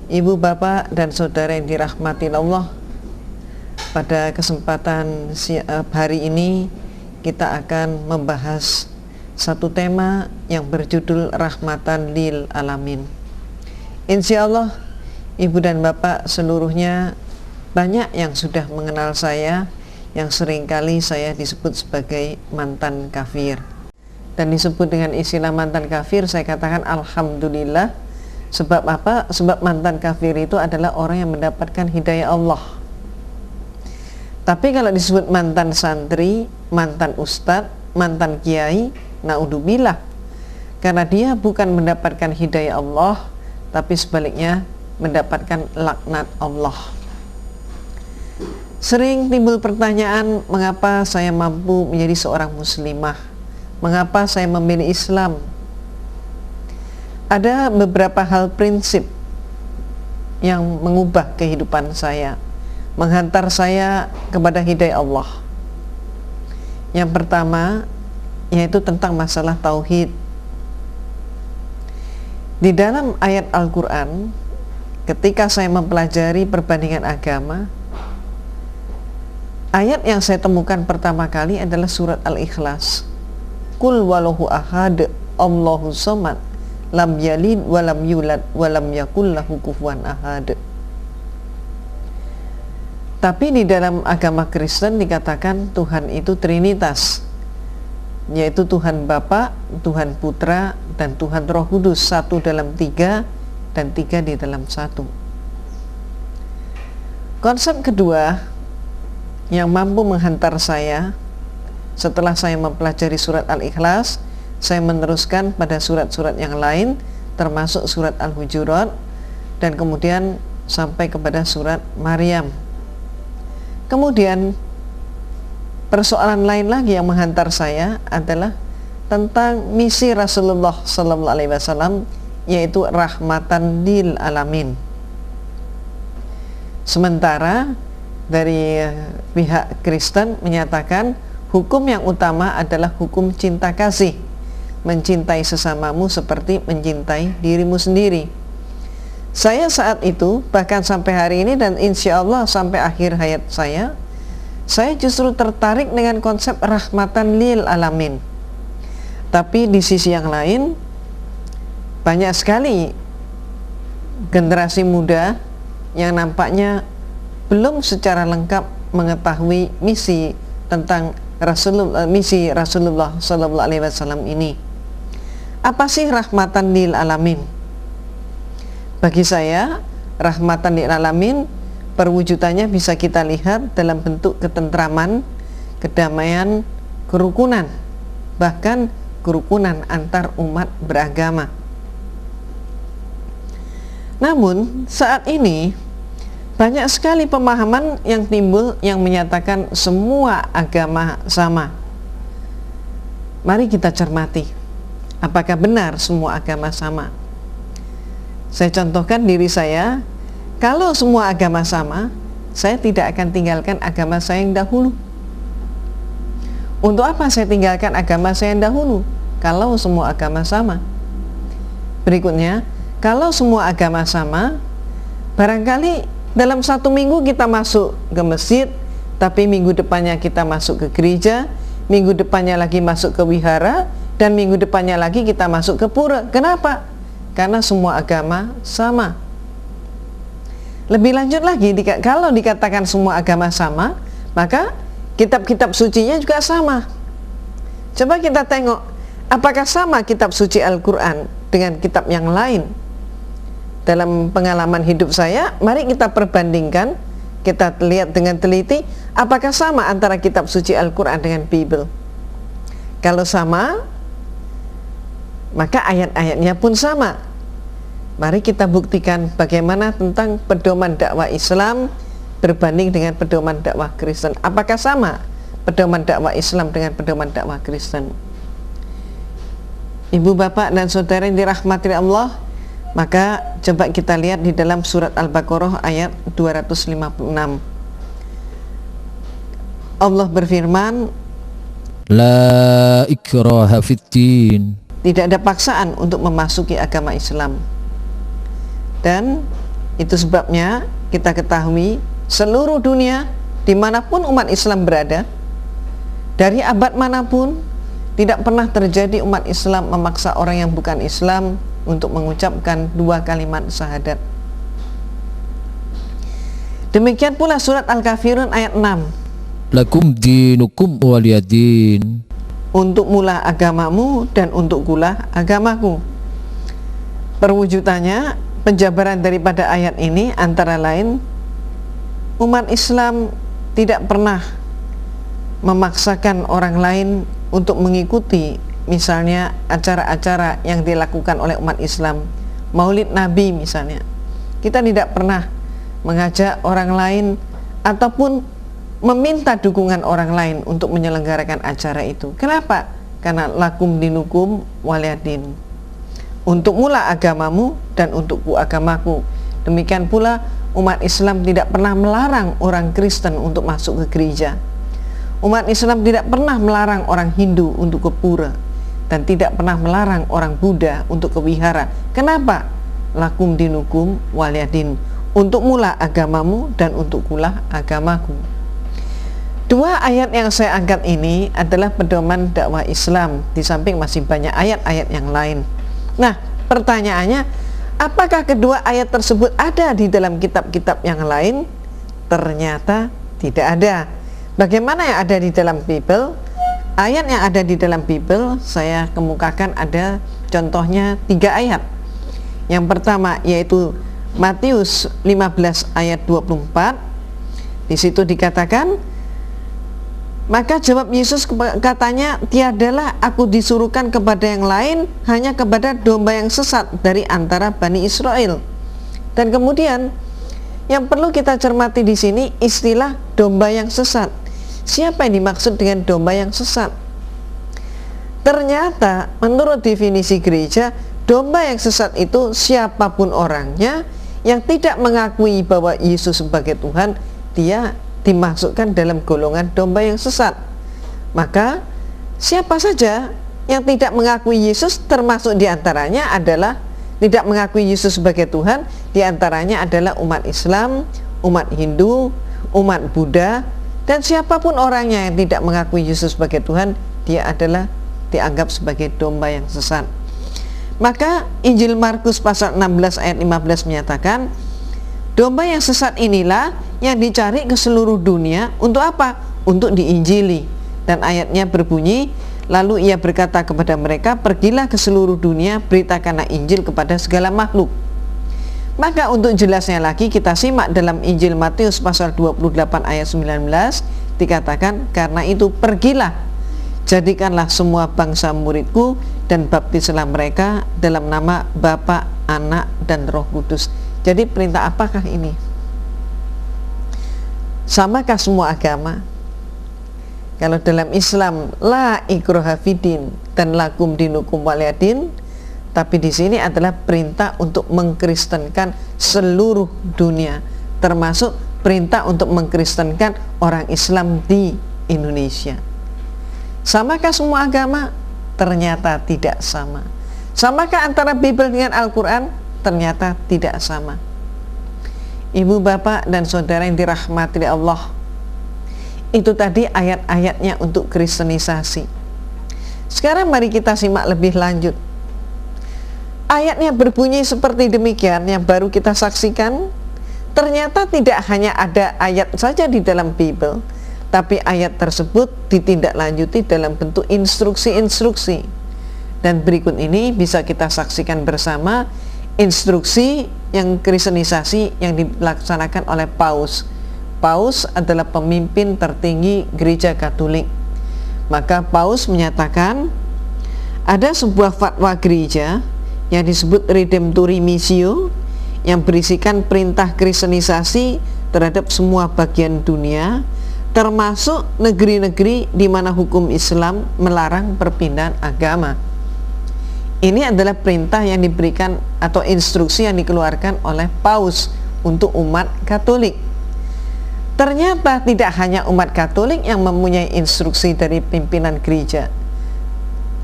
Ibu, bapak, dan saudara yang dirahmati Allah, pada kesempatan hari ini kita akan membahas satu tema yang berjudul Rahmatan lil Alamin. Insya Allah ibu dan bapak seluruhnya banyak yang sudah mengenal saya, yang seringkali saya disebut sebagai mantan kafir. Dan disebut dengan istilah mantan kafir, saya katakan alhamdulillah. Sebab apa? Sebab mantan kafir itu adalah orang yang mendapatkan hidayah Allah. Tapi kalau disebut mantan santri, mantan ustadz, mantan kiai, naudzubillah, karena dia bukan mendapatkan hidayah Allah, tapi sebaliknya mendapatkan laknat Allah. Sering timbul pertanyaan, mengapa saya mampu menjadi seorang muslimah? Mengapa saya memilih Islam? Ada beberapa hal prinsip yang mengubah kehidupan saya, menghantar saya kepada hidayah Allah. Yang pertama yaitu tentang masalah tauhid. Di dalam ayat Al-Quran, ketika saya mempelajari perbandingan agama, ayat yang saya temukan pertama kali adalah surat Al-Ikhlas. Qul walahu ahad, Allahu somad, lam yalid walam yulad walam yakul lahu kufuwan ahad. Tapi di dalam agama Kristen dikatakan Tuhan itu Trinitas, yaitu Tuhan Bapa, Tuhan Putra, dan Tuhan Roh Kudus, satu dalam tiga dan tiga di dalam satu. Konsep kedua yang mampu menghantar saya setelah saya mempelajari surat Al-Ikhlas, saya meneruskan pada surat-surat yang lain, termasuk surat Al-Hujurat, dan kemudian sampai kepada surat Maryam. Kemudian persoalan lain lagi yang menghantar saya adalah tentang misi Rasulullah SAW, yaitu rahmatan lil alamin. Sementara dari pihak Kristen menyatakan hukum yang utama adalah hukum cinta kasih, mencintai sesamamu seperti mencintai dirimu sendiri. Saya saat itu, bahkan sampai hari ini dan insya Allah sampai akhir hayat saya justru tertarik dengan konsep rahmatan lil alamin. Tapi di sisi yang lain, banyak sekali generasi muda yang nampaknya belum secara lengkap mengetahui misi tentang misi Rasulullah SAW ini. Apa sih rahmatan lil alamin? Bagi saya, rahmatan lil alamin perwujudannya bisa kita lihat dalam bentuk ketentraman, kedamaian, kerukunan, bahkan kerukunan antar umat beragama. Namun saat ini banyak sekali pemahaman yang timbul yang menyatakan semua agama sama. Mari kita cermati, apakah benar semua agama sama? Saya contohkan diri saya, kalau semua agama sama, saya tidak akan tinggalkan agama saya yang dahulu. Untuk apa saya tinggalkan agama saya yang dahulu kalau semua agama sama? Berikutnya, kalau semua agama sama, barangkali dalam satu minggu kita masuk ke masjid, tapi minggu depannya kita masuk ke gereja, minggu depannya lagi masuk ke wihara, dan minggu depannya lagi kita masuk ke pura. Kenapa? Karena semua agama sama. Lebih lanjut lagi, kalau dikatakan semua agama sama, maka kitab-kitab sucinya juga sama. Coba kita tengok, apakah sama kitab suci Al-Quran dengan kitab yang lain? Dalam pengalaman hidup saya, mari kita perbandingkan, kita lihat dengan teliti, apakah sama antara kitab suci Al-Quran dengan Bible. Kalau sama, maka ayat-ayatnya pun sama. Mari kita buktikan bagaimana tentang pedoman dakwah Islam berbanding dengan pedoman dakwah Kristen. Apakah sama pedoman dakwah Islam dengan pedoman dakwah Kristen? Ibu, bapak, dan saudara yang dirahmati Allah, maka coba kita lihat di dalam surat Al-Baqarah ayat 256. Allah berfirman, La ikraha fiddin. Tidak ada paksaan untuk memasuki agama Islam. Dan Itu sebabnya kita ketahui seluruh dunia, dimanapun umat Islam berada, dari abad manapun, tidak pernah terjadi umat Islam memaksa orang yang bukan Islam untuk mengucapkan 2 kalimat syahadat. Demikian pula surat Al-Kafirun ayat 6. Lakum dinukum waliyadin. Untukmulah agamamu dan untukkulah agamaku. Perwujudannya, penjabaran daripada ayat ini antara lain, umat Islam tidak pernah memaksakan orang lain untuk mengikuti misalnya acara-acara yang dilakukan oleh umat Islam, Maulid Nabi misalnya. Kita tidak pernah mengajak orang lain ataupun meminta dukungan orang lain untuk menyelenggarakan acara itu. Kenapa? Karena lakum dinukum waliyadin. Untukmulah agamamu dan untukku agamaku. Demikian pula umat Islam tidak pernah melarang orang Kristen untuk masuk ke gereja. Umat Islam tidak pernah melarang orang Hindu untuk ke pura, dan tidak pernah melarang orang Buddha untuk ke wihara. Kenapa? Lakum dinukum waliyadin. Untukmulah agamamu dan untukkulah agamaku. 2 ayat yang saya angkat ini adalah pedoman dakwah Islam, di samping masih banyak ayat-ayat yang lain. Nah, pertanyaannya, apakah kedua ayat tersebut ada di dalam kitab-kitab yang lain? Ternyata tidak ada. Bagaimana yang ada di dalam Bible? Ayat yang ada di dalam Bible saya kemukakan ada contohnya 3 ayat. Yang pertama yaitu Matius 15 ayat 24. Di situ dikatakan, maka jawab Yesus katanya, tiadalah aku disuruhkan kepada yang lain, hanya kepada domba yang sesat dari antara Bani Israel. Dan kemudian yang perlu kita cermati di sini istilah domba yang sesat. Siapa yang dimaksud dengan domba yang sesat? Ternyata menurut definisi gereja, domba yang sesat itu siapapun orangnya yang tidak mengakui bahwa Yesus sebagai Tuhan, dia dimasukkan dalam golongan domba yang sesat. Maka siapa saja yang tidak mengakui Yesus, termasuk diantaranya adalah tidak mengakui Yesus sebagai Tuhan, diantaranya adalah umat Islam, umat Hindu, umat Buddha, dan siapapun orangnya yang tidak mengakui Yesus sebagai Tuhan, dia adalah dianggap sebagai domba yang sesat. Maka Injil Markus pasal 16 ayat 15 menyatakan, domba yang sesat inilah yang dicari ke seluruh dunia. Untuk apa? Untuk diinjili. Dan ayatnya berbunyi, lalu ia berkata kepada mereka, pergilah ke seluruh dunia, beritakanlah Injil kepada segala makhluk. Maka untuk jelasnya lagi kita simak dalam Injil Matius pasal 28 ayat 19, dikatakan, karena itu pergilah, jadikanlah semua bangsa muridku dan baptislah mereka dalam nama Bapa, Anak, dan Roh Kudus. Jadi perintah apakah ini? Samakah semua agama? Kalau dalam Islam la ikraha fiddin dan lakum dinukum waliyadin, tapi di sini adalah perintah untuk mengkristenkan seluruh dunia, termasuk perintah untuk mengkristenkan orang Islam di Indonesia. Samakah semua agama? Ternyata tidak sama. Samakah antara Bible dengan Al-Quran? Ternyata tidak sama. Ibu, bapak, dan saudara yang dirahmati Allah, itu tadi ayat-ayatnya untuk kristenisasi. Sekarang mari kita simak lebih lanjut. Ayatnya berbunyi seperti demikian yang baru kita saksikan. Ternyata tidak hanya ada ayat saja di dalam Bible, tapi ayat tersebut ditindaklanjuti dalam bentuk instruksi-instruksi. Dan berikut ini bisa kita saksikan bersama instruksi yang kristenisasi yang dilaksanakan oleh Paus. Paus adalah pemimpin tertinggi gereja Katolik. Maka Paus menyatakan ada sebuah fatwa gereja yang disebut Redemptori Missio, yang berisikan perintah kristenisasi terhadap semua bagian dunia, termasuk negeri-negeri di mana hukum Islam melarang perpindahan agama. Ini adalah perintah yang diberikan atau instruksi yang dikeluarkan oleh Paus untuk umat Katolik. Ternyata tidak hanya umat Katolik yang mempunyai instruksi dari pimpinan gereja.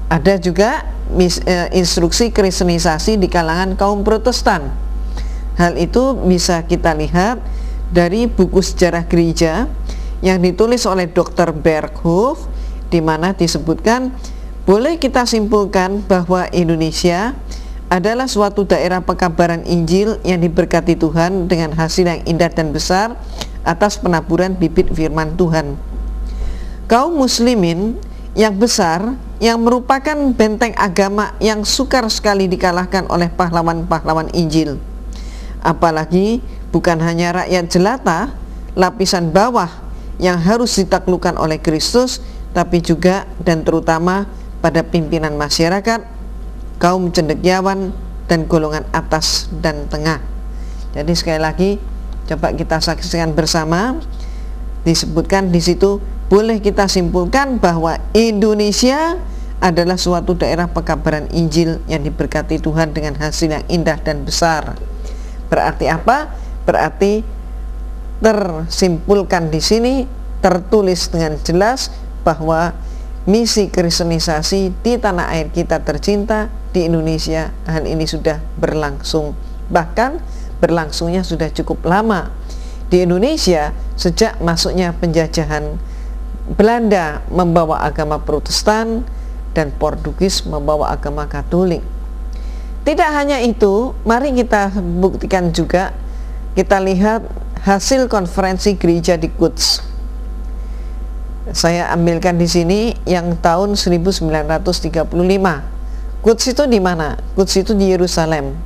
Ada juga instruksi kristenisasi di kalangan kaum Protestan. Hal itu bisa kita lihat dari buku sejarah gereja yang ditulis oleh Dr. Berkhof, di mana disebutkan boleh kita simpulkan bahwa Indonesia adalah suatu daerah pekabaran Injil yang diberkati Tuhan dengan hasil yang indah dan besar atas penaburan bibit firman Tuhan. Kaum muslimin yang besar yang merupakan benteng agama yang sukar sekali dikalahkan oleh pahlawan-pahlawan Injil. Apalagi bukan hanya rakyat jelata, lapisan bawah yang harus ditaklukkan oleh Kristus, tapi juga dan terutama pada pimpinan masyarakat, kaum cendekiawan, dan golongan atas dan tengah. Jadi sekali lagi coba kita saksikan bersama, disebutkan di situ, boleh kita simpulkan bahwa Indonesia adalah suatu daerah pekabaran Injil yang diberkati Tuhan dengan hasil yang indah dan besar. Berarti apa? Berarti tersimpulkan di sini, tertulis dengan jelas bahwa misi kristenisasi di tanah air kita tercinta di Indonesia, hal ini sudah berlangsung, bahkan berlangsungnya sudah cukup lama. Di Indonesia sejak masuknya penjajahan Belanda membawa agama Protestan dan Portugis membawa agama Katolik. Tidak hanya itu, mari kita buktikan juga, kita lihat hasil konferensi gereja di Quds. Saya ambilkan di sini yang tahun 1935. Quds itu di mana? Quds itu di Yerusalem.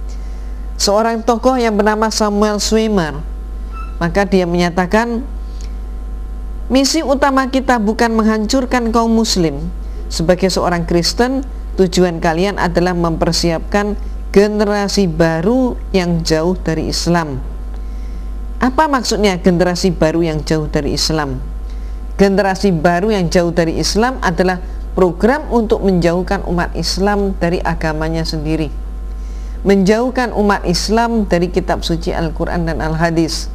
Seorang tokoh yang bernama Samuel Zwemer, maka dia menyatakan, misi utama kita bukan menghancurkan kaum muslim. Sebagai seorang Kristen, tujuan kalian adalah mempersiapkan generasi baru yang jauh dari Islam. Apa maksudnya generasi baru yang jauh dari Islam? Generasi baru yang jauh dari Islam adalah program untuk menjauhkan umat Islam dari agamanya sendiri, menjauhkan umat Islam dari kitab suci Al-Quran dan Al-Hadis,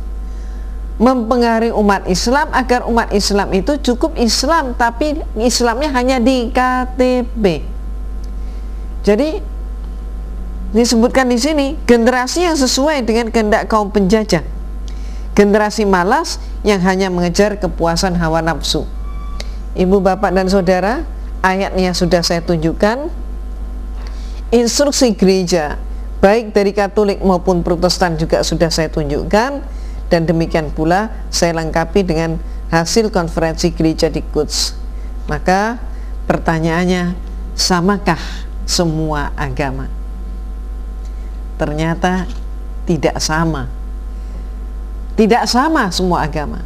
mempengaruhi umat Islam agar umat Islam itu cukup Islam, tapi Islamnya hanya di KTP. Jadi disebutkan di sini generasi yang sesuai dengan kehendak kaum penjajah, generasi malas yang hanya mengejar kepuasan hawa nafsu. Ibu, bapak, dan saudara, ayatnya sudah saya tunjukkan. Instruksi gereja baik dari Katolik maupun Protestan juga sudah saya tunjukkan, dan demikian pula saya lengkapi dengan hasil konferensi gereja di Quds. Maka pertanyaannya, samakah semua agama? Ternyata tidak sama. Tidak sama semua agama.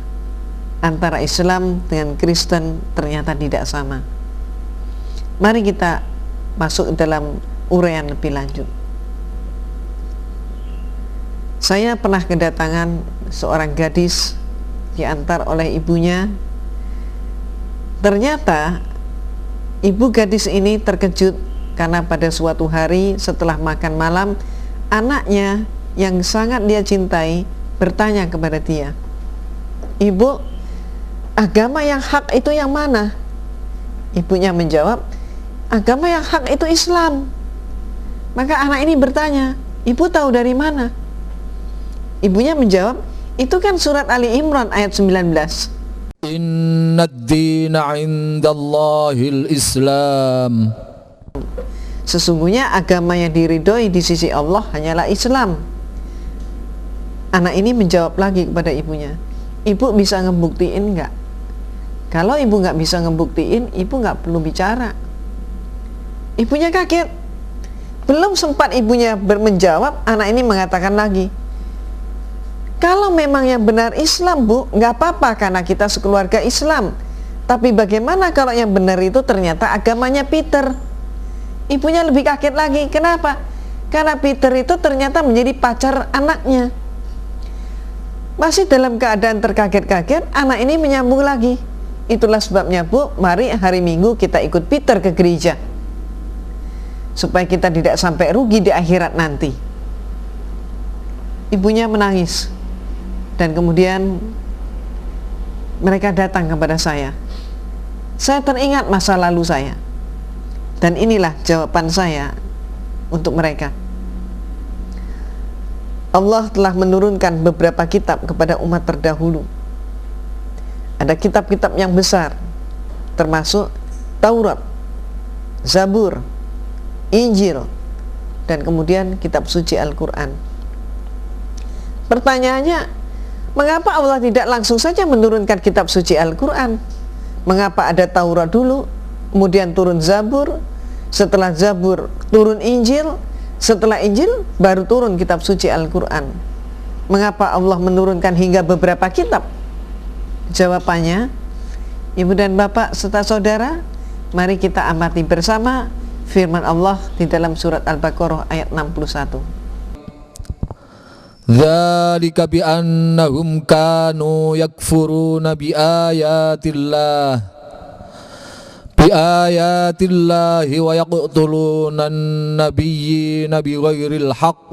Antara Islam dengan Kristen ternyata tidak sama. Mari kita masuk dalam uraian lebih lanjut. Saya pernah kedatangan seorang gadis diantar oleh ibunya. Ternyata ibu gadis ini terkejut karena pada suatu hari setelah makan malam, anaknya yang sangat dia cintai bertanya kepada dia, "Ibu, agama yang hak itu yang mana?" Ibunya menjawab, "Agama yang hak itu Islam." Maka anak ini bertanya, "Ibu tahu dari mana?" Ibunya menjawab, "Itu kan surat Ali Imran ayat 19. Inna ad-dina 'indallahil Islam. Sesungguhnya agama yang diridhoi di sisi Allah hanyalah Islam." Anak ini menjawab lagi kepada ibunya, "Ibu bisa ngebuktiin nggak?" Kalau ibu nggak bisa ngebuktiin, ibu nggak perlu bicara. Ibunya kaget. Belum sempat ibunya menjawab, anak ini mengatakan lagi, "Kalau memang yang benar Islam, Bu, nggak apa-apa karena kita sekeluarga Islam. Tapi bagaimana kalau yang benar itu ternyata agamanya Peter?" Ibunya lebih kaget lagi. Kenapa? Karena Peter itu ternyata menjadi pacar anaknya. Masih dalam keadaan terkaget-kaget, anak ini menyambung lagi, "Itulah sebabnya, Bu, mari hari Minggu kita ikut Peter ke gereja, supaya kita tidak sampai rugi di akhirat nanti." Ibunya menangis. Dan kemudian mereka datang kepada saya. Saya teringat masa lalu saya. Dan inilah jawaban saya untuk mereka. Allah telah menurunkan beberapa kitab kepada umat terdahulu. Ada kitab-kitab yang besar, termasuk Taurat, Zabur, Injil, dan kemudian kitab suci Al-Quran. Pertanyaannya, mengapa Allah tidak langsung saja menurunkan kitab suci Al-Quran? Mengapa ada Taurat dulu, kemudian turun Zabur, setelah Zabur turun Injil, setelah Injil baru turun kitab suci Al-Quran? Mengapa Allah menurunkan hingga beberapa kitab? Jawabannya, Ibu dan Bapak serta saudara, mari kita amati bersama firman Allah di dalam surat Al-Baqarah ayat 61. Dzalika bi annahum kanu yakfuruna bi ayatillahi wa yaqtuluna an-nabiyyina bighairil haqq.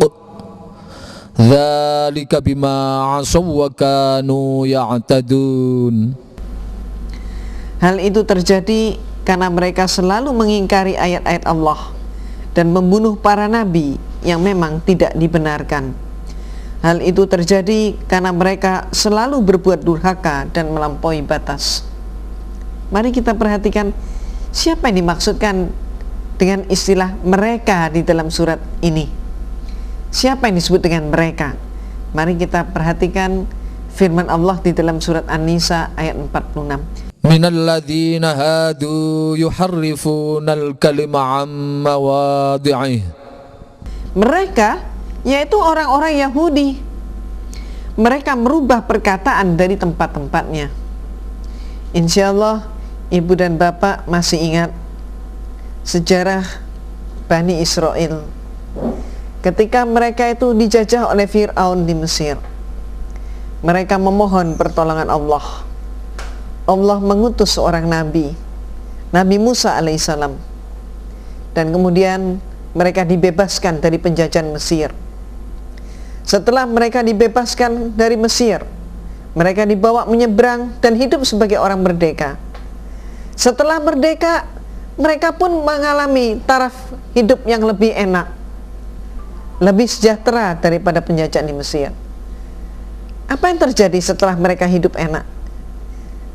Dzalika bima 'asaw wa kanu ya'tadun. Hal itu terjadi karena mereka selalu mengingkari ayat-ayat Allah dan membunuh para nabi yang memang tidak dibenarkan. Hal itu terjadi karena mereka selalu berbuat durhaka dan melampaui batas. Mari kita perhatikan siapa yang dimaksudkan dengan istilah mereka di dalam surat ini. Siapa yang disebut dengan mereka? Mari kita perhatikan firman Allah di dalam surat An-Nisa ayat 46. Minal ladzina hadu yuharrifunal kalima 'an mawadhi'ih. Mereka yaitu orang-orang Yahudi. Mereka merubah perkataan dari tempat-tempatnya. Insya Allah Ibu dan Bapak masih ingat sejarah Bani Israel ketika mereka itu dijajah oleh Fir'aun di Mesir. Mereka memohon pertolongan Allah. Allah mengutus seorang nabi, Nabi Musa alaihissalam, dan kemudian mereka dibebaskan dari penjajahan Mesir. Setelah mereka dibebaskan dari Mesir, mereka dibawa menyeberang dan hidup sebagai orang merdeka. Setelah merdeka, mereka pun mengalami taraf hidup yang lebih enak, lebih sejahtera daripada penjajahan di Mesir. Apa yang terjadi setelah mereka hidup enak?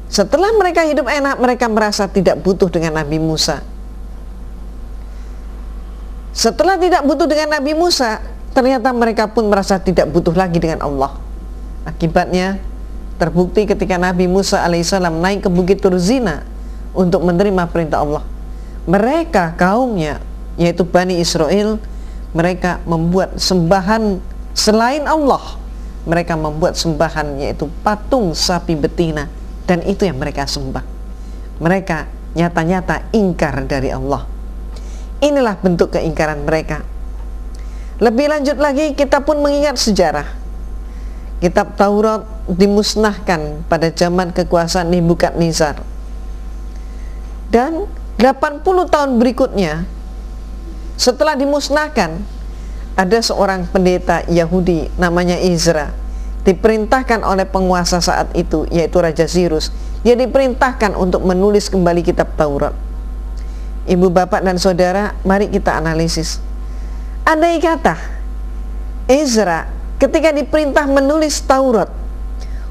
Setelah mereka hidup enak, mereka merasa tidak butuh dengan Nabi Musa. Setelah tidak butuh dengan Nabi Musa, ternyata mereka pun merasa tidak butuh lagi dengan Allah. Akibatnya, terbukti ketika Nabi Musa alaihissalam naik ke Bukit Turzina untuk menerima perintah Allah. Mereka, kaumnya, yaitu Bani Israel, mereka membuat sembahan selain Allah. Mereka membuat sembahan yaitu patung sapi betina, dan itu yang mereka sembah. Mereka nyata-nyata ingkar dari Allah. Inilah bentuk keingkaran mereka. Lebih lanjut lagi, kita pun mengingat sejarah. Kitab Taurat dimusnahkan pada zaman kekuasaan Nebukadnezar. Dan 80 tahun berikutnya, setelah dimusnahkan, ada seorang pendeta Yahudi namanya Ezra, diperintahkan oleh penguasa saat itu, yaitu Raja Sirus. Dia diperintahkan untuk menulis kembali kitab Taurat. Ibu, bapak, dan saudara, mari kita analisis. Andai kata Ezra ketika diperintah menulis Taurat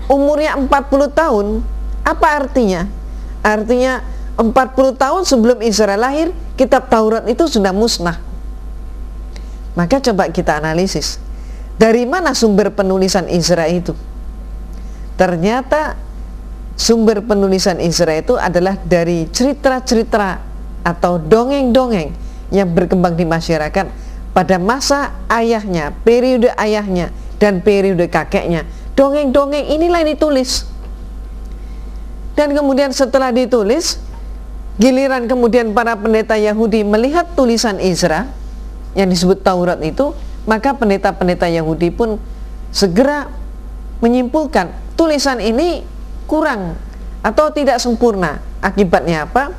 umurnya 40 tahun, apa artinya? Artinya 40 tahun sebelum Ezra lahir, kitab Taurat itu sudah musnah. Maka coba kita analisis, dari mana sumber penulisan Ezra itu? Ternyata sumber penulisan Ezra itu adalah dari cerita-cerita atau dongeng-dongeng yang berkembang di masyarakat pada masa ayahnya, periode ayahnya, dan periode kakeknya. Dongeng-dongeng inilah yang ditulis. Dan kemudian setelah ditulis, giliran kemudian para pendeta Yahudi melihat tulisan Ezra yang disebut Taurat itu, maka pendeta-pendeta Yahudi pun segera menyimpulkan tulisan ini kurang atau tidak sempurna. Akibatnya apa?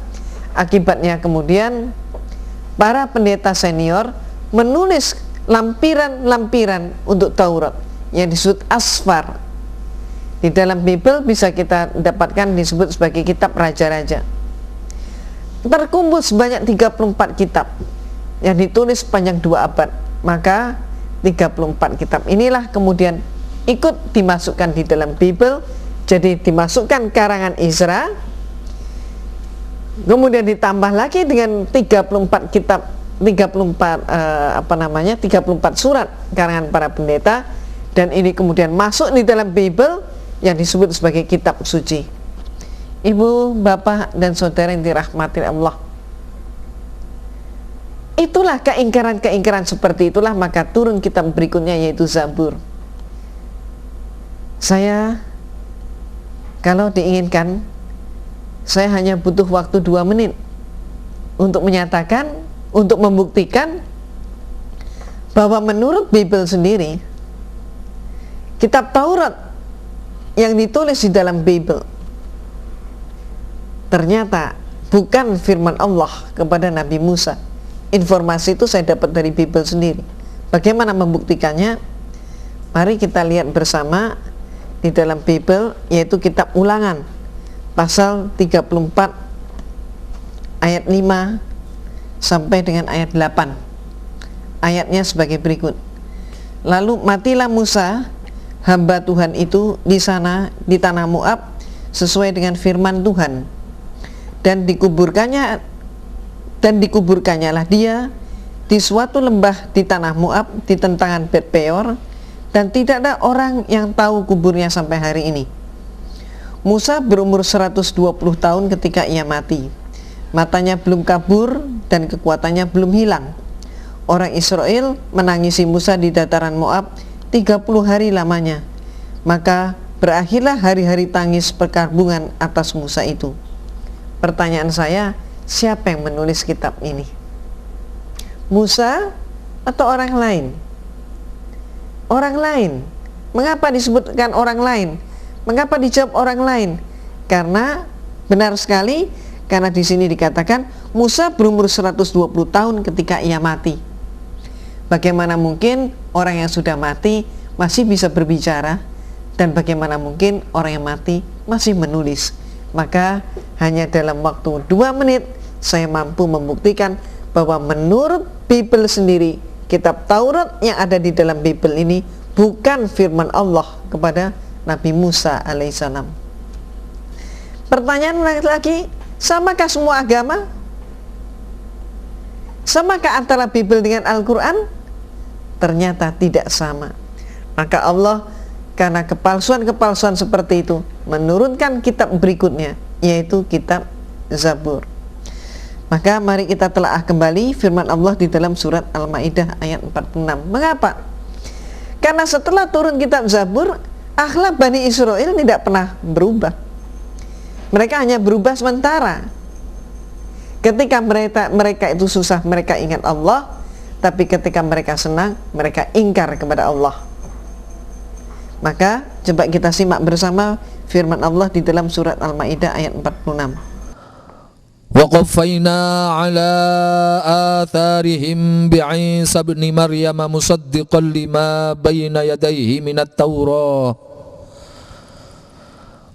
Akibatnya kemudian para pendeta senior menulis lampiran-lampiran untuk Taurat yang disebut asfar. Di dalam Bible bisa kita dapatkan disebut sebagai kitab raja-raja. Terkumpul sebanyak 34 kitab yang ditulis sepanjang 2 abad. Maka 34 kitab inilah kemudian ikut dimasukkan di dalam Bible, jadi dimasukkan karangan Ezra, kemudian ditambah lagi dengan 34 kitab, 34 surat karangan para pendeta, dan ini kemudian masuk di dalam Bible yang disebut sebagai kitab suci. Ibu, bapak, dan saudara yang dirahmati Allah, itulah keingkaran-keingkaran seperti itulah maka turun kitab berikutnya, yaitu Zabur. Saya, kalau diinginkan, saya hanya butuh waktu 2 menit untuk menyatakan, untuk membuktikan bahwa menurut Bible sendiri, kitab Taurat yang ditulis di dalam Bible ternyata bukan firman Allah kepada Nabi Musa. Informasi itu saya dapat dari Bible sendiri. Bagaimana membuktikannya? Mari kita lihat bersama di dalam Bible, yaitu kitab Ulangan pasal 34 ayat 5 sampai dengan ayat 8. Ayatnya sebagai berikut. Lalu matilah Musa, hamba Tuhan itu, di sana di tanah Moab sesuai dengan firman Tuhan, dan dikuburkannyalah dia di suatu lembah di tanah Moab di tentangan Bet Peor, dan tidak ada orang yang tahu kuburnya sampai hari ini. Musa berumur 120 tahun ketika ia mati. Matanya belum kabur dan kekuatannya belum hilang. Orang Israel menangisi Musa di dataran Moab 30 hari lamanya. Maka berakhirlah hari-hari tangis perkabungan atas Musa itu. Pertanyaan saya, siapa yang menulis kitab ini? Musa atau orang lain? Orang lain. Mengapa disebutkan orang lain? Mengapa dijawab orang lain? Karena benar sekali, karena di sini dikatakan Musa berumur 120 tahun ketika ia mati. Bagaimana mungkin orang yang sudah mati masih bisa berbicara, dan bagaimana mungkin orang yang mati masih menulis? Maka hanya dalam waktu 2 menit saya mampu membuktikan bahwa menurut Bible sendiri, kitab Taurat yang ada di dalam Bible ini bukan firman Allah kepada Nabi Musa alaihissalam. Pertanyaan lagi, samakah semua agama? Samakah antara Bible dengan Al-Quran? Ternyata tidak sama. Maka Allah, karena kepalsuan-kepalsuan seperti itu, menurunkan kitab berikutnya, yaitu kitab Zabur. Maka mari kita telaah kembali firman Allah di dalam surat Al-Maidah ayat 46. Mengapa? Karena setelah turun kitab Zabur, akhlak Bani Israel tidak pernah berubah. Mereka hanya berubah sementara. Ketika mereka itu susah, mereka ingat Allah. Tapi ketika mereka senang, mereka ingkar kepada Allah. Maka coba kita simak bersama firman Allah di dalam surat Al-Maidah ayat 46. وَقَفَّيْنَا عَلَىٰ آثَارِهِمْ بِعِيسَى ابْنِ مَرْيَمَ مُصَدِّقًا لِمَا بَيْنَ يَدَيْهِ مِنَ التَّوْرَاةِ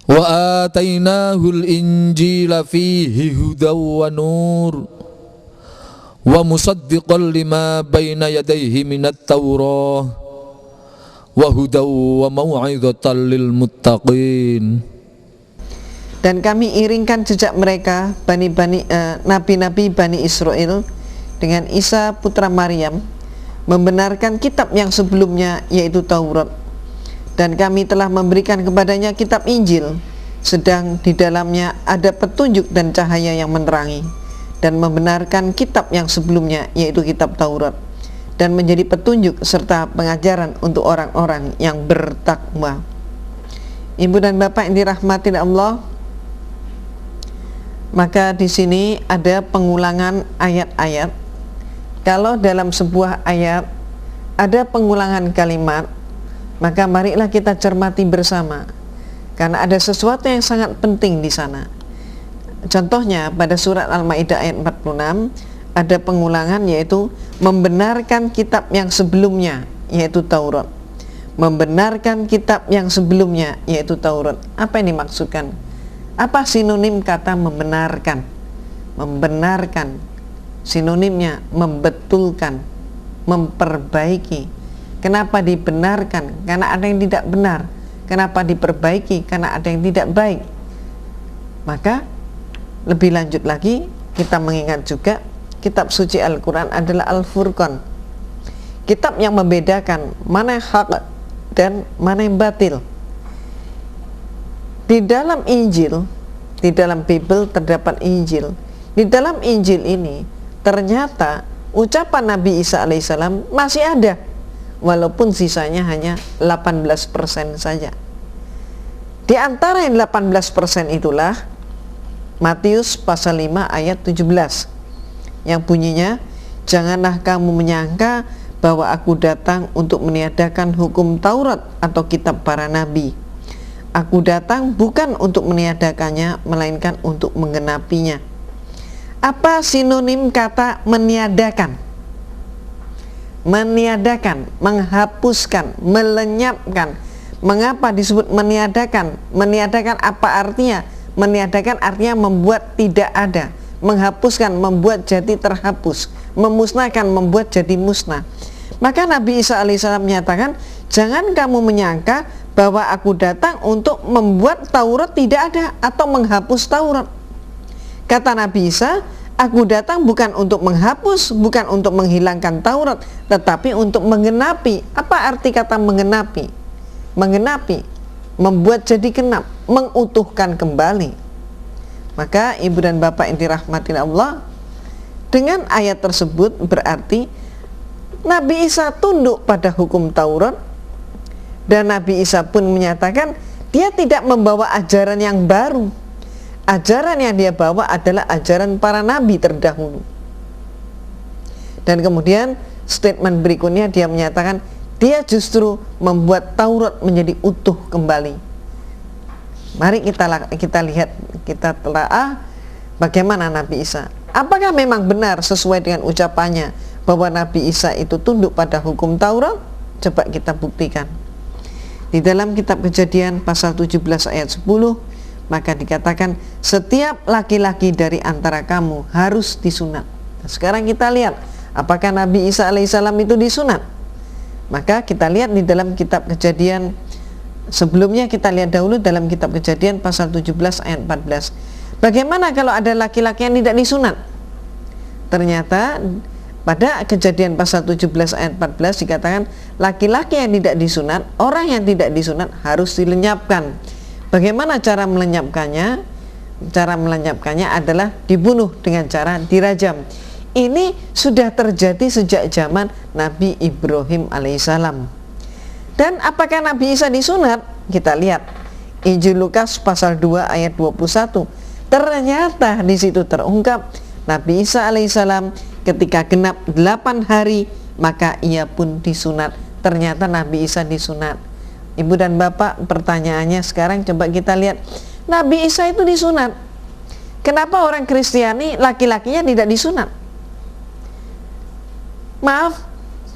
وَآتَيْنَاهُ الْإِنْجِيلَ فِيهِ هُدًى وَنُورٌ وَمُصَدِّقًا لِمَا بَيْنَ يَدَيْهِ مِنَ التَّوْرَاةِ وَهُدًى وَمَوْعِظَةً لِلْمُتَّقِينَ. Dan kami iringkan jejak mereka, nabi-nabi Bani Israel, dengan Isa putra Maryam, membenarkan kitab yang sebelumnya, yaitu Taurat. Dan kami telah memberikan kepadanya kitab Injil, sedang di dalamnya ada petunjuk dan cahaya yang menerangi, dan membenarkan kitab yang sebelumnya, yaitu kitab Taurat, dan menjadi petunjuk serta pengajaran untuk orang-orang yang bertakwa. Ibu dan bapak yang dirahmati Allah, maka di sini ada pengulangan ayat-ayat. Kalau dalam sebuah ayat ada pengulangan kalimat, maka marilah kita cermati bersama, karena ada sesuatu yang sangat penting di sana. Contohnya pada surat Al-Maidah ayat 46 ada pengulangan, yaitu membenarkan kitab yang sebelumnya, yaitu Taurat. Membenarkan kitab yang sebelumnya, yaitu Taurat. Apa yang dimaksudkan? Apa sinonim kata membenarkan? Membenarkan sinonimnya membetulkan, memperbaiki, Kenapa dibenarkan? Karena ada yang tidak benar. Kenapa diperbaiki? Karena ada yang tidak baik. Maka lebih lanjut lagi, kita mengingat juga kitab suci Al-Quran adalah Al-Furqan, kitab yang membedakan mana yang hak dan mana yang batil. Di dalam Injil, di dalam Bible terdapat Injil. Di dalam Injil ini ternyata ucapan Nabi Isa alaihissalam masih ada, walaupun sisanya hanya 18% saja. Di antara yang 18% itulah Matius pasal 5 ayat 17 yang bunyinya, janganlah kamu menyangka bahwa aku datang untuk meniadakan hukum Taurat atau kitab para nabi. Aku datang bukan untuk meniadakannya, melainkan untuk menggenapinya. Apa sinonim kata meniadakan? Meniadakan, menghapuskan, melenyapkan. Mengapa disebut meniadakan? Meniadakan apa artinya? Meniadakan artinya membuat tidak ada. Menghapuskan, membuat jadi terhapus. Memusnahkan, membuat jadi musnah. Maka Nabi Isa alaihissalam menyatakan, jangan kamu menyangka bahwa aku datang untuk membuat Taurat tidak ada atau menghapus Taurat. Kata Nabi Isa, aku datang bukan untuk menghapus, bukan untuk menghilangkan Taurat, tetapi untuk menggenapi. Apa arti kata menggenapi? Menggenapi, membuat jadi genap, mengutuhkan kembali. Maka ibu dan bapak yang dirahmati Allah, dengan ayat tersebut berarti Nabi Isa tunduk pada hukum Taurat, dan Nabi Isa pun menyatakan dia tidak membawa ajaran yang baru. Ajaran yang dia bawa adalah ajaran para nabi terdahulu. Dan kemudian statement berikutnya dia menyatakan dia justru membuat Taurat menjadi utuh kembali. Mari kita lihat, kita telaah bagaimana Nabi Isa. Apakah memang benar sesuai dengan ucapannya bahwa Nabi Isa itu tunduk pada hukum Taurat? Coba kita buktikan. Di dalam kitab Kejadian pasal 17 ayat 10, maka dikatakan setiap laki-laki dari antara kamu harus disunat. Nah, sekarang kita lihat apakah Nabi Isa alaihissalam itu disunat. Maka kita lihat di dalam kitab Kejadian, sebelumnya kita lihat dahulu dalam kitab Kejadian pasal 17 ayat 14. Bagaimana kalau ada laki-laki yang tidak disunat? Ternyata pada Kejadian pasal 17 ayat 14 dikatakan laki-laki yang tidak disunat, orang yang tidak disunat harus dilenyapkan. Bagaimana cara melenyapkannya? Cara melenyapkannya adalah dibunuh dengan cara dirajam. Ini sudah terjadi sejak zaman Nabi Ibrahim alaihissalam. Dan apakah Nabi Isa disunat? Kita lihat Injil Lukas pasal 2 ayat 21. Ternyata di situ terungkap Nabi Isa alaihissalam ketika genap 8 hari maka ia pun disunat. Ternyata Nabi Isa disunat. Ibu dan bapak, pertanyaannya sekarang coba kita lihat, Nabi Isa itu disunat. Kenapa orang Kristiani laki-lakinya tidak disunat? Maaf,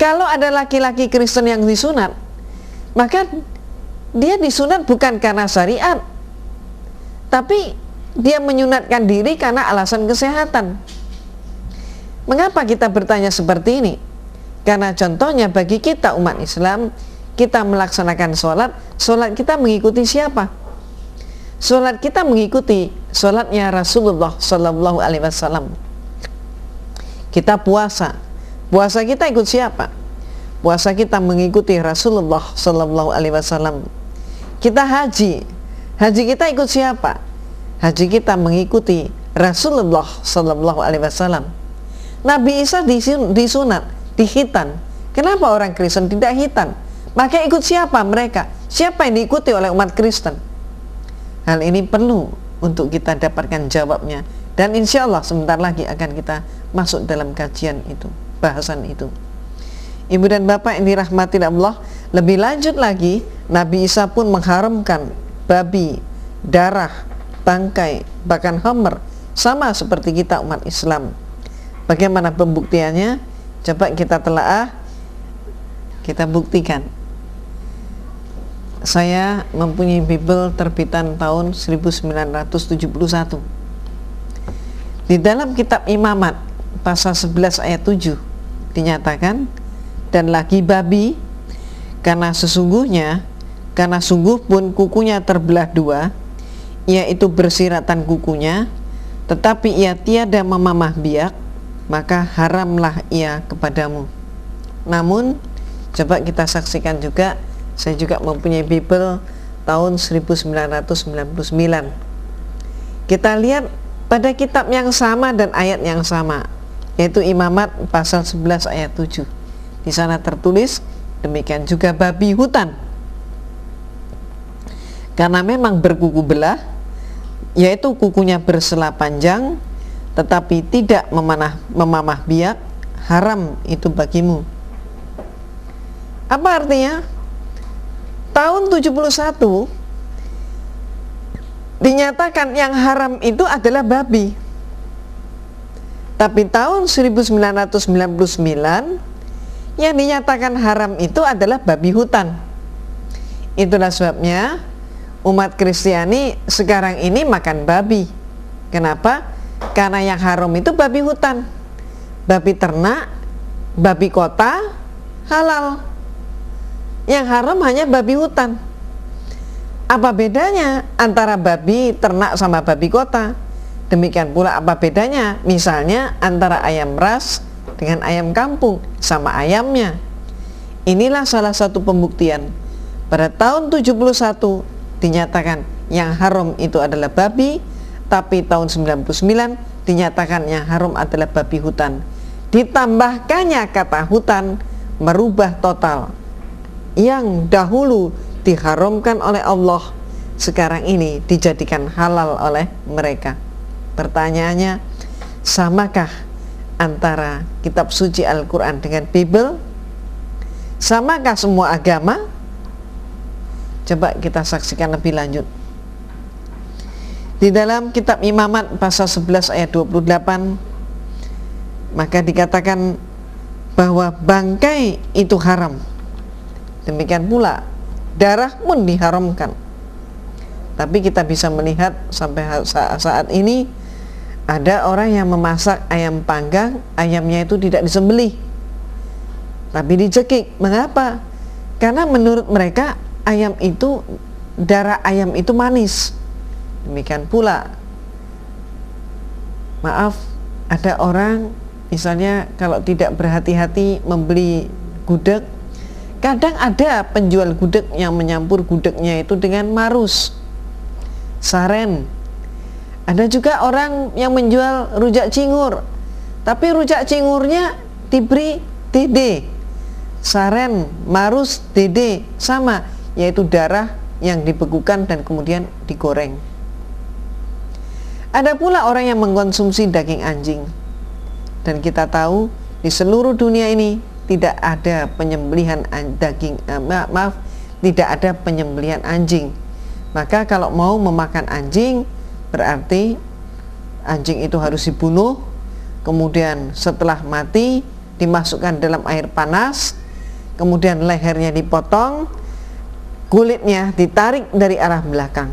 kalau ada laki-laki Kristen yang disunat, maka dia disunat bukan karena syariat, tapi dia menyunatkan diri karena alasan kesehatan. Mengapa kita bertanya seperti ini? Karena contohnya bagi kita umat Islam, kita melaksanakan sholat kita mengikuti siapa? Sholat kita mengikuti sholatnya Rasulullah Sallallahu Alaihi Wasallam. Kita puasa kita ikut siapa? Puasa kita mengikuti Rasulullah Sallallahu Alaihi Wasallam. Kita haji kita ikut siapa? Haji kita mengikuti Rasulullah Sallallahu Alaihi Wasallam. Nabi Isa disunat, dihitan. Kenapa orang Kristen tidak hitan? Maka ikut siapa mereka? Siapa yang diikuti oleh umat Kristen? Hal ini perlu untuk kita dapatkan jawabnya. Dan insya Allah sebentar lagi akan kita masuk dalam kajian itu, bahasan itu. Ibu dan bapak yang dirahmati Allah, lebih lanjut lagi, Nabi Isa pun mengharamkan babi, darah, bangkai, bahkan homer, sama seperti kita umat Islam. Bagaimana pembuktiannya? Coba kita telaah, kita buktikan. Saya mempunyai Bible terbitan tahun 1971. Di dalam kitab Imamat pasal 11 ayat 7 dinyatakan, dan lagi babi, Karena sungguh pun kukunya terbelah dua, yaitu bersiratan kukunya, tetapi ia tiada memamah biak, maka haramlah ia kepadamu. Namun, coba kita saksikan juga, saya juga mempunyai Bible tahun 1999. Kita lihat pada kitab yang sama dan ayat yang sama, yaitu Imamat pasal 11 ayat 7. Di sana tertulis, demikian juga babi hutan. Karena memang berkuku belah, yaitu kukunya bersela panjang, tetapi tidak memamah biak, haram itu bagimu. Apa artinya? Tahun 71 dinyatakan yang haram itu adalah babi. Tapi tahun 1999 yang dinyatakan haram itu adalah babi hutan. Itulah sebabnya umat Kristiani sekarang ini makan babi. Kenapa? Karena yang haram itu babi hutan. Babi ternak, babi kota, halal. Yang haram hanya babi hutan. Apa bedanya antara babi ternak sama babi kota? Demikian pula apa bedanya misalnya antara ayam ras dengan ayam kampung sama ayamnya. Inilah salah satu pembuktian. Pada tahun 71 dinyatakan yang haram itu adalah babi, tapi tahun 99 dinyatakan yang haram adalah babi hutan. Ditambahkannya kata hutan merubah total. Yang dahulu diharamkan oleh Allah, sekarang ini dijadikan halal oleh mereka. Pertanyaannya, samakah antara kitab suci Al-Quran dengan Bible? Samakah semua agama? Coba kita saksikan lebih lanjut. Di dalam kitab Imamat pasal 11 ayat 28, maka dikatakan bahwa bangkai itu haram. Demikian pula darah pun diharamkan. Tapi kita bisa melihat sampai saat ini ada orang yang memasak ayam panggang, ayamnya itu tidak disembelih, tapi dicekik. Mengapa? Karena menurut mereka ayam itu, darah ayam itu manis. Demikian pula, maaf, ada orang misalnya kalau tidak berhati-hati membeli gudeg, kadang ada penjual gudeg yang menyampur gudegnya itu dengan marus, saren. Ada juga orang yang menjual rujak cingur, tapi rujak cingurnya diberi dede, saren, marus, dede, sama, yaitu darah yang dibekukan dan kemudian digoreng. Ada pula orang yang mengkonsumsi daging anjing, dan kita tahu di seluruh dunia ini tidak ada penyembelihan tidak ada penyembelihan anjing. Maka kalau mau memakan anjing, berarti anjing itu harus dibunuh, kemudian setelah mati dimasukkan dalam air panas, kemudian lehernya dipotong, kulitnya ditarik dari arah belakang.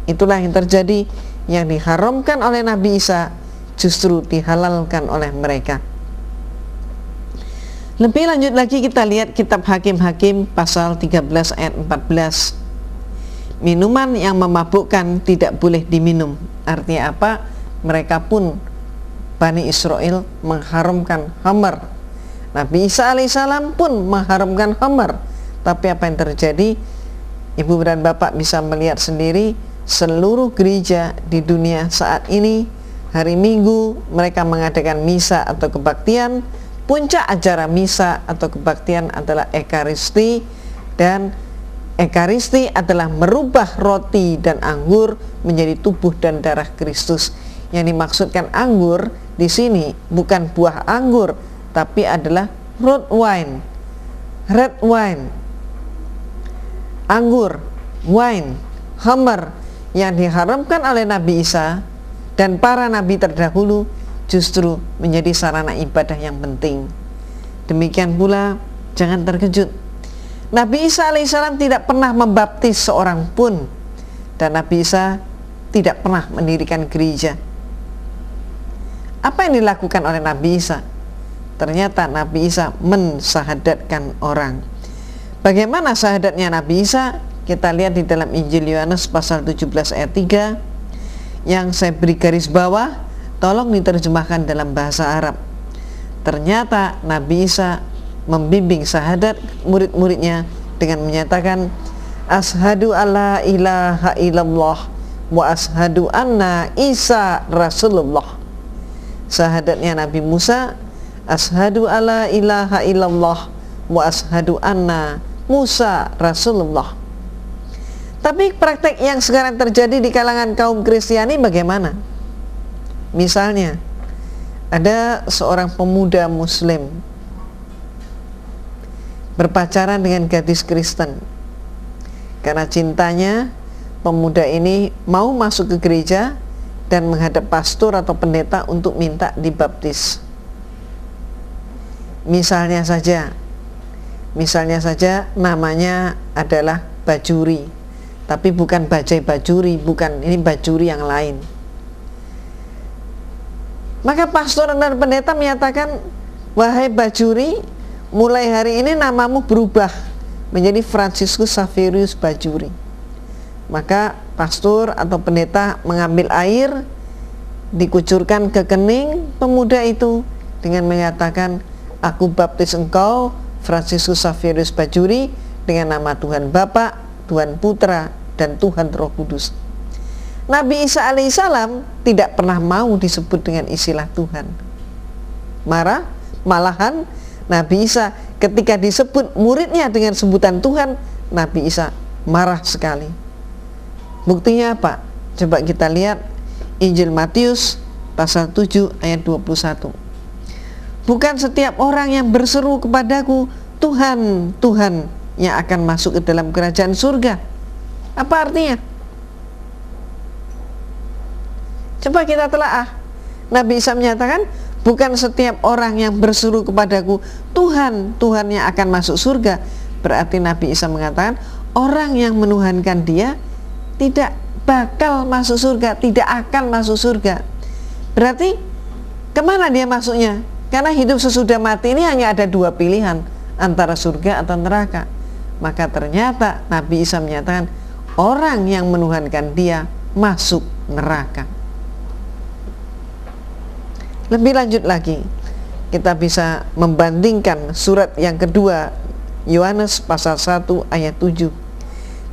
Itulah yang terjadi. Yang diharamkan oleh Nabi Isa justru dihalalkan oleh mereka. Lebih lanjut lagi kita lihat kitab Hakim-Hakim pasal 13 ayat 14. Minuman yang memabukkan tidak boleh diminum. Artinya apa? Mereka pun, Bani Israel, mengharamkan khamar. Nabi Isa alaihissalam pun mengharamkan khamar. Tapi apa yang terjadi? Ibu dan bapak bisa melihat sendiri, seluruh gereja di dunia saat ini, hari Minggu mereka mengadakan misa atau kebaktian. Puncak acara misa atau kebaktian adalah Ekaristi, dan Ekaristi adalah merubah roti dan anggur menjadi tubuh dan darah Kristus. Yang dimaksudkan anggur di sini bukan buah anggur, tapi adalah red wine, anggur, wine, khamar, yang diharamkan oleh Nabi Isa dan para nabi terdahulu justru menjadi sarana ibadah yang penting. Demikian pula, jangan terkejut, Nabi Isa alaihissalam tidak pernah membaptis seorang pun, dan Nabi Isa tidak pernah mendirikan gereja. Apa yang dilakukan oleh Nabi Isa? Ternyata Nabi Isa mensahadatkan orang. Bagaimana syahadatnya Nabi Isa? Kita lihat di dalam Injil Yohanes pasal 17 ayat 3 yang saya beri garis bawah, tolong diterjemahkan dalam bahasa Arab. Ternyata Nabi Isa membimbing syahadat murid-muridnya dengan menyatakan asyhadu alla ilaha illallah wa asyhadu anna Isa Rasulullah. Syahadatnya Nabi Musa asyhadu alla ilaha illallah wa asyhadu anna Musa Rasulullah. Tapi praktek yang sekarang terjadi di kalangan kaum Kristiani bagaimana? Misalnya, ada seorang pemuda Muslim berpacaran dengan gadis Kristen. Karena cintanya, pemuda ini mau masuk ke gereja dan menghadap pastor atau pendeta untuk minta dibaptis. Misalnya saja namanya adalah Bajuri, tapi bukan Bajai Bajuri, bukan, ini Bajuri yang lain. Maka pastor dan pendeta menyatakan, wahai Bajuri, mulai hari ini namamu berubah menjadi Franciscus Xaverius Bajuri. Maka pastor atau pendeta mengambil air, dikucurkan ke kening pemuda itu dengan menyatakan, aku baptis engkau Franciscus Xaverius Bajuri dengan nama Tuhan Bapa, Tuhan Putra, dan Tuhan Roh Kudus. Nabi Isa alaihissalam tidak pernah mau disebut dengan istilah Tuhan. Malahan Nabi Isa ketika disebut muridnya dengan sebutan Tuhan, Nabi Isa marah sekali. Buktinya apa? Coba kita lihat Injil Matius pasal 7 ayat 21. Bukan setiap orang yang berseru kepadaku, Tuhan, Tuhan, yang akan masuk ke dalam kerajaan surga. Apa artinya? Coba kita telaah. Nabi Isa menyatakan, bukan setiap orang yang berseru kepadaku, Tuhan, Tuhan, yang akan masuk surga. Berarti Nabi Isa mengatakan, orang yang menuhankan dia tidak bakal masuk surga, tidak akan masuk surga. Berarti kemana dia masuknya? Karena hidup sesudah mati ini hanya ada dua pilihan, antara surga atau neraka. Maka ternyata Nabi Isa menyatakan, orang yang menuhankan dia masuk neraka. Lebih lanjut lagi, kita bisa membandingkan surat yang kedua, Yohanes pasal 1 ayat 7.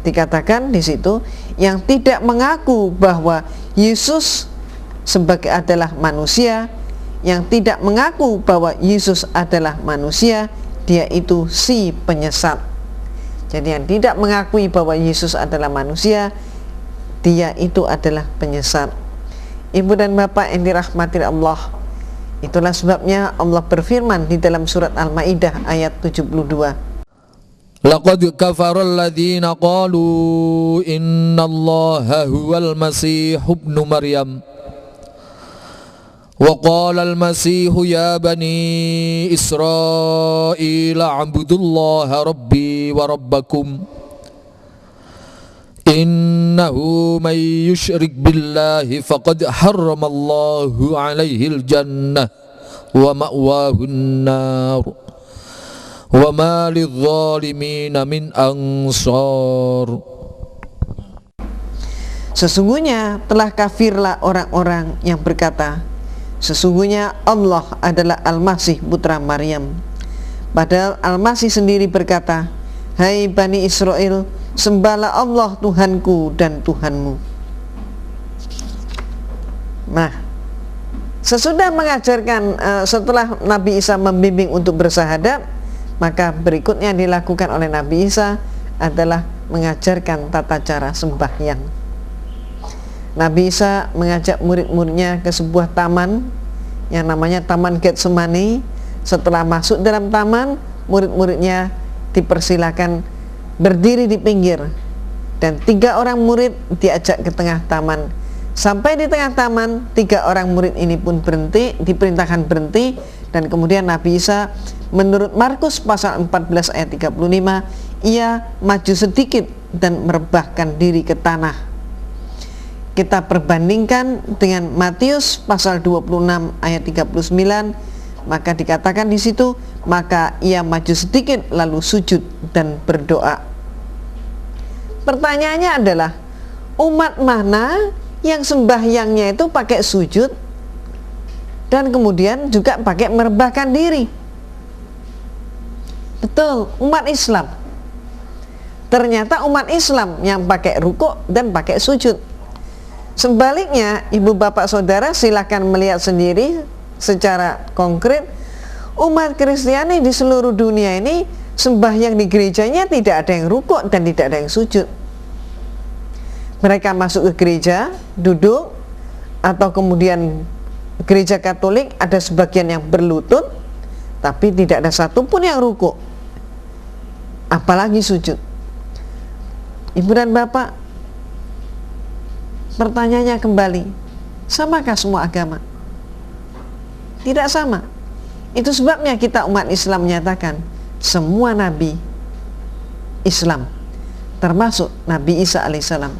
Dikatakan di situ, yang tidak mengaku bahwa Yesus sebagai adalah manusia, yang tidak mengaku bahwa Yesus adalah manusia, dia itu si penyesat. Jadi yang tidak mengakui bahwa Yesus adalah manusia, dia itu adalah penyesat. Ibu dan bapak yang dirahmati Allah, itulah sebabnya Allah berfirman di dalam surat Al-Maidah ayat 72. Laqad kafara alladhina qalu innallaha huwal masih ibnu Maryam. Wa qala al-masihu ya bani Israil a'budullaha rabbi wa rabbakum. Innahu man yushrik billahi faqad harramallahu alaihi al-jannah wa ma'wahu an-nar wa ma lidh-dhalimin min ansar. Sesungguhnya telah kafirlah orang-orang yang berkata, sesungguhnya Allah adalah Al-Masih putra Maryam. Padahal Al-Masih sendiri berkata, hai Bani Israel, sembahlah Allah Tuhanku dan Tuhanmu. Nah, sesudah mengajarkan, setelah Nabi Isa membimbing untuk bersahadat, maka berikutnya dilakukan oleh Nabi Isa adalah mengajarkan tata cara sembahyang. Nabi Isa mengajak murid-muridnya ke sebuah taman yang namanya Taman Getsemani. Setelah masuk dalam taman, murid-muridnya dipersilakan berdiri di pinggir, dan 3 orang murid diajak ke tengah taman. Sampai di tengah taman, 3 orang murid ini pun berhenti, diperintahkan berhenti, dan kemudian Nabi Isa menurut Markus pasal 14 ayat 35, ia maju sedikit dan merebahkan diri ke tanah. Kita perbandingkan dengan Matius pasal 26 ayat 39, Maka dikatakan di situ, maka ia maju sedikit lalu sujud dan berdoa. Pertanyaannya adalah, umat mana yang sembahyangnya itu pakai sujud dan kemudian juga pakai merebahkan diri? Betul, umat Islam. Ternyata umat Islam yang pakai rukuk dan pakai sujud. Sebaliknya, ibu bapak saudara silakan melihat sendiri secara konkret, umat Kristiani di seluruh dunia ini sembahyang di gerejanya tidak ada yang rukuk dan tidak ada yang sujud. Mereka masuk ke gereja, duduk, atau kemudian gereja Katolik ada sebagian yang berlutut, tapi tidak ada satupun yang rukuk, apalagi sujud. Ibu dan bapak, pertanyaannya kembali, samakah semua agama? Tidak sama. Itu sebabnya kita umat Islam menyatakan semua nabi Islam, termasuk Nabi Isa alaihissalam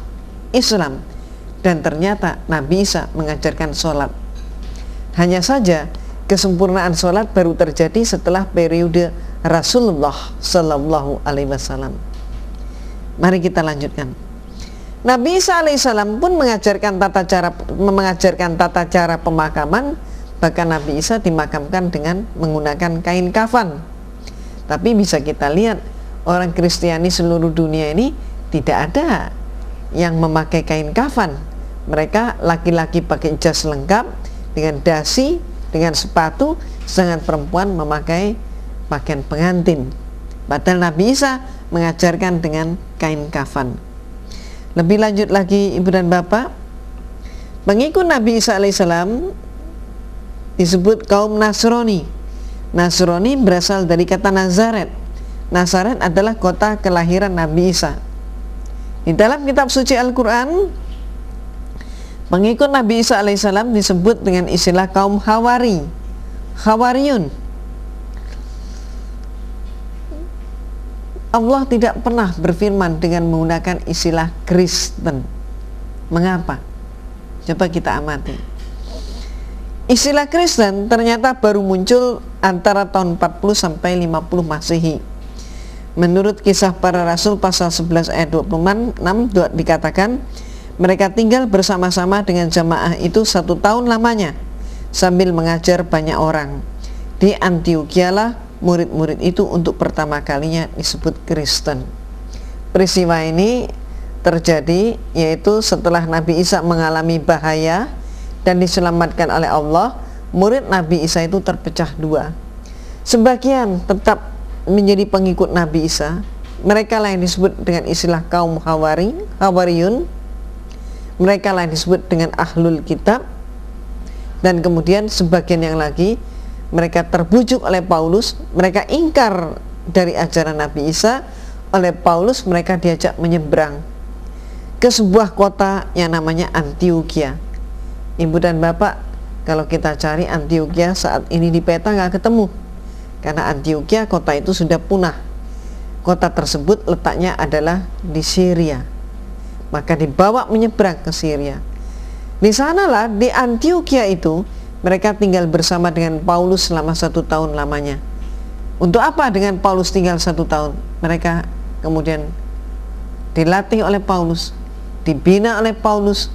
Islam, dan ternyata Nabi Isa mengajarkan sholat. Hanya saja kesempurnaan sholat baru terjadi setelah periode Rasulullah Sallallahu Alaihi Wasallam. Mari kita lanjutkan. Nabi Isa alaihissalam pun mengajarkan tata cara pemakaman. Bahkan Nabi Isa dimakamkan dengan menggunakan kain kafan. Tapi bisa kita lihat, orang Kristiani seluruh dunia ini tidak ada yang memakai kain kafan. Mereka laki-laki pakai jas lengkap dengan dasi, dengan sepatu, sedangkan perempuan memakai pakaian pengantin. Padahal Nabi Isa mengajarkan dengan kain kafan. Lebih lanjut lagi ibu dan bapak, pengikut Nabi Isa alaihissalam disebut kaum Nasrani. Nasrani berasal dari kata Nazaret. Nazaret adalah kota kelahiran Nabi Isa. Di dalam kitab suci Al-Quran, pengikut Nabi Isa alaihissalam disebut dengan istilah kaum Hawari, Hawariyun. Allah tidak pernah berfirman dengan menggunakan istilah Kristen. Mengapa? Coba kita amati. Istilah Kristen ternyata baru muncul antara tahun 40 sampai 50 Masehi. Menurut Kisah Para Rasul pasal 11 ayat 26 dikatakan, mereka tinggal bersama-sama dengan jamaah itu 1 tahun lamanya sambil mengajar banyak orang. Di Antiokhia lah murid-murid itu untuk pertama kalinya disebut Kristen. Peristiwa ini terjadi yaitu setelah Nabi Isa mengalami bahaya dan diselamatkan oleh Allah. Murid Nabi Isa itu terpecah dua. Sebagian tetap menjadi pengikut Nabi Isa, mereka lah yang disebut dengan istilah kaum Hawariyun. Mereka lah yang disebut dengan Ahlul Kitab. Dan kemudian sebagian yang lagi, mereka terbujuk oleh Paulus, mereka ingkar dari ajaran Nabi Isa. Oleh Paulus mereka diajak menyeberang ke sebuah kota yang namanya Antiokhia. Ibu dan bapak, kalau kita cari Antiokhia saat ini di peta nggak ketemu, karena Antiokhia kota itu sudah punah. Kota tersebut letaknya adalah di Syria. Maka dibawa menyeberang ke Syria. Di sanalah di Antiokhia itu mereka tinggal bersama dengan Paulus selama 1 tahun lamanya. Untuk apa dengan Paulus tinggal 1 tahun? Mereka kemudian dilatih oleh Paulus, dibina oleh Paulus,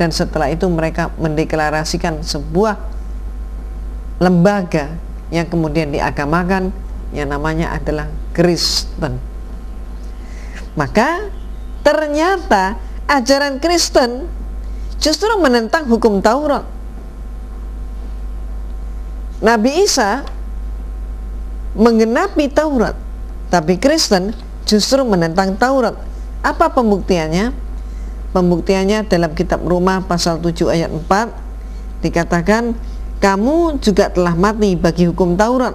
dan setelah itu mereka mendeklarasikan sebuah lembaga yang kemudian diagamakan yang namanya adalah Kristen. Maka ternyata ajaran Kristen justru menentang hukum Taurat. Nabi Isa menggenapi Taurat, tapi Kristen justru menentang Taurat. Apa pembuktiannya? Pembuktiannya dalam kitab Roma pasal 7 ayat 4 dikatakan, kamu juga telah mati bagi hukum Taurat.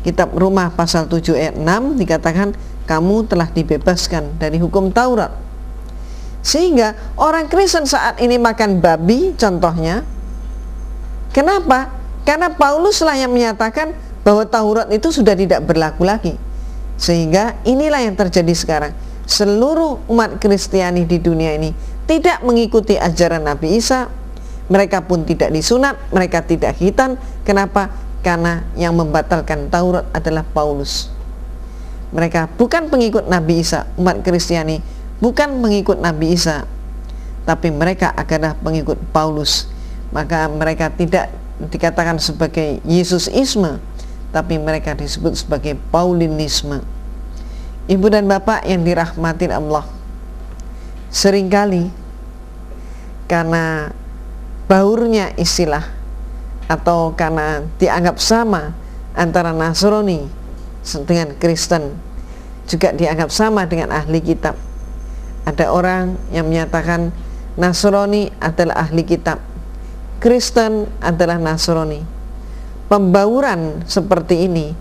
Kitab Roma pasal 7 ayat 6 dikatakan, kamu telah dibebaskan dari hukum Taurat. Sehingga orang Kristen saat ini makan babi contohnya. Kenapa? Karena Paulus lah yang menyatakan bahwa Taurat itu sudah tidak berlaku lagi. Sehingga inilah yang terjadi sekarang. Seluruh umat Kristiani di dunia ini tidak mengikuti ajaran Nabi Isa. Mereka pun tidak disunat, mereka tidak khitan. Kenapa? karena yang membatalkan Taurat adalah Paulus. Mereka bukan pengikut Nabi Isa. Umat Kristiani bukan pengikut Nabi Isa, tapi mereka adalah pengikut Paulus. Maka mereka tidak dikatakan sebagai Yesusisme, tapi mereka disebut sebagai Paulinisme. Ibu dan bapak yang dirahmati Allah, seringkali karena baurnya istilah atau karena dianggap sama antara Nasrani dengan Kristen, juga dianggap sama dengan ahli kitab. Ada orang yang menyatakan Nasrani adalah ahli kitab, Kristen adalah Nasrani. Pembauran seperti ini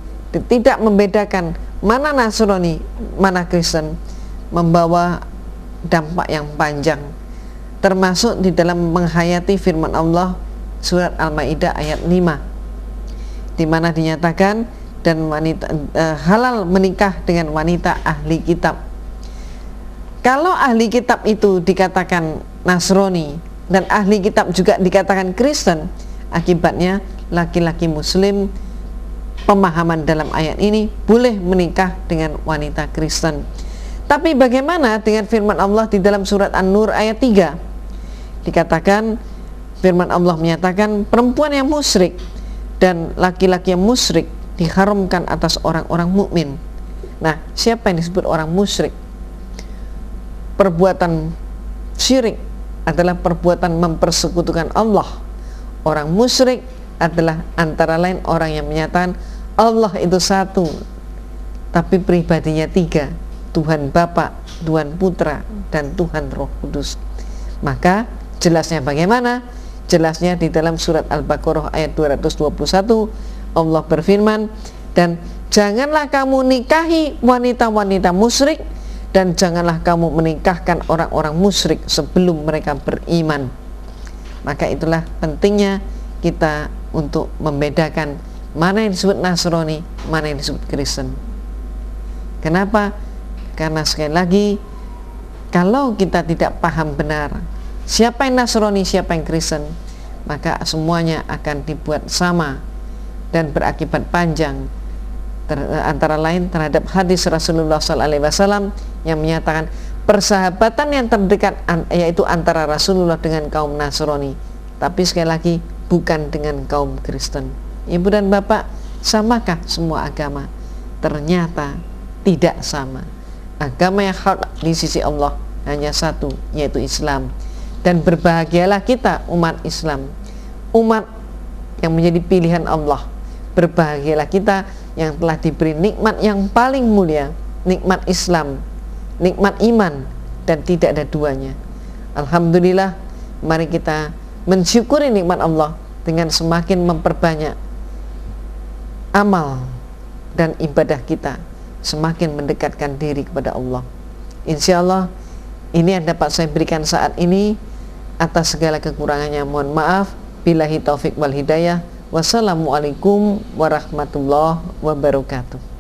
tidak membedakan mana Nasrani, mana Kristen, membawa dampak yang panjang, termasuk di dalam menghayati firman Allah surat Al-Maidah ayat 5, di mana dinyatakan dan wanita halal menikah dengan wanita ahli kitab. Kalau ahli kitab itu dikatakan Nasrani dan ahli kitab juga dikatakan Kristen, akibatnya laki-laki muslim pemahaman dalam ayat ini boleh menikah dengan wanita Kristen. Tapi bagaimana dengan firman Allah di dalam surat An-Nur ayat 3? Dikatakan, firman Allah menyatakan perempuan yang musyrik dan laki-laki yang musyrik diharamkan atas orang-orang mukmin. Nah, siapa yang disebut orang musyrik? Perbuatan syirik adalah perbuatan mempersekutukan Allah. Orang musyrik adalah antara lain orang yang menyatakan Allah itu satu, tapi pribadinya tiga, Tuhan Bapa, Tuhan Putra, dan Tuhan Roh Kudus. Maka jelasnya bagaimana? Jelasnya di dalam surat Al-Baqarah ayat 221, Allah berfirman, dan janganlah kamu nikahi wanita-wanita musyrik, dan janganlah kamu menikahkan orang-orang musyrik sebelum mereka beriman. Maka itulah pentingnya kita untuk membedakan mana yang disebut Nasrani, mana yang disebut Kristen. Kenapa? Karena sekali lagi, kalau kita tidak paham benar siapa yang Nasrani, siapa yang Kristen, maka semuanya akan dibuat sama dan berakibat panjang. Antara lain terhadap hadis Rasulullah SAW yang menyatakan persahabatan yang terdekat yaitu antara Rasulullah dengan kaum Nasrani, tapi sekali lagi bukan dengan kaum Kristen. Ibu dan bapak, samakah semua agama? Ternyata tidak sama. Agama yang hak di sisi Allah hanya satu, yaitu Islam. Dan berbahagialah kita umat Islam, umat yang menjadi pilihan Allah. Berbahagialah kita yang telah diberi nikmat yang paling mulia, nikmat Islam, nikmat iman, dan tidak ada duanya. Alhamdulillah, mari kita mensyukuri nikmat Allah dengan semakin memperbanyak amal dan ibadah kita, semakin mendekatkan diri kepada Allah. Insya Allah ini yang dapat saya berikan saat ini. Atas segala kekurangannya mohon maaf. Billahi taufik wal hidayah. Wassalamualaikum warahmatullahi wabarakatuh.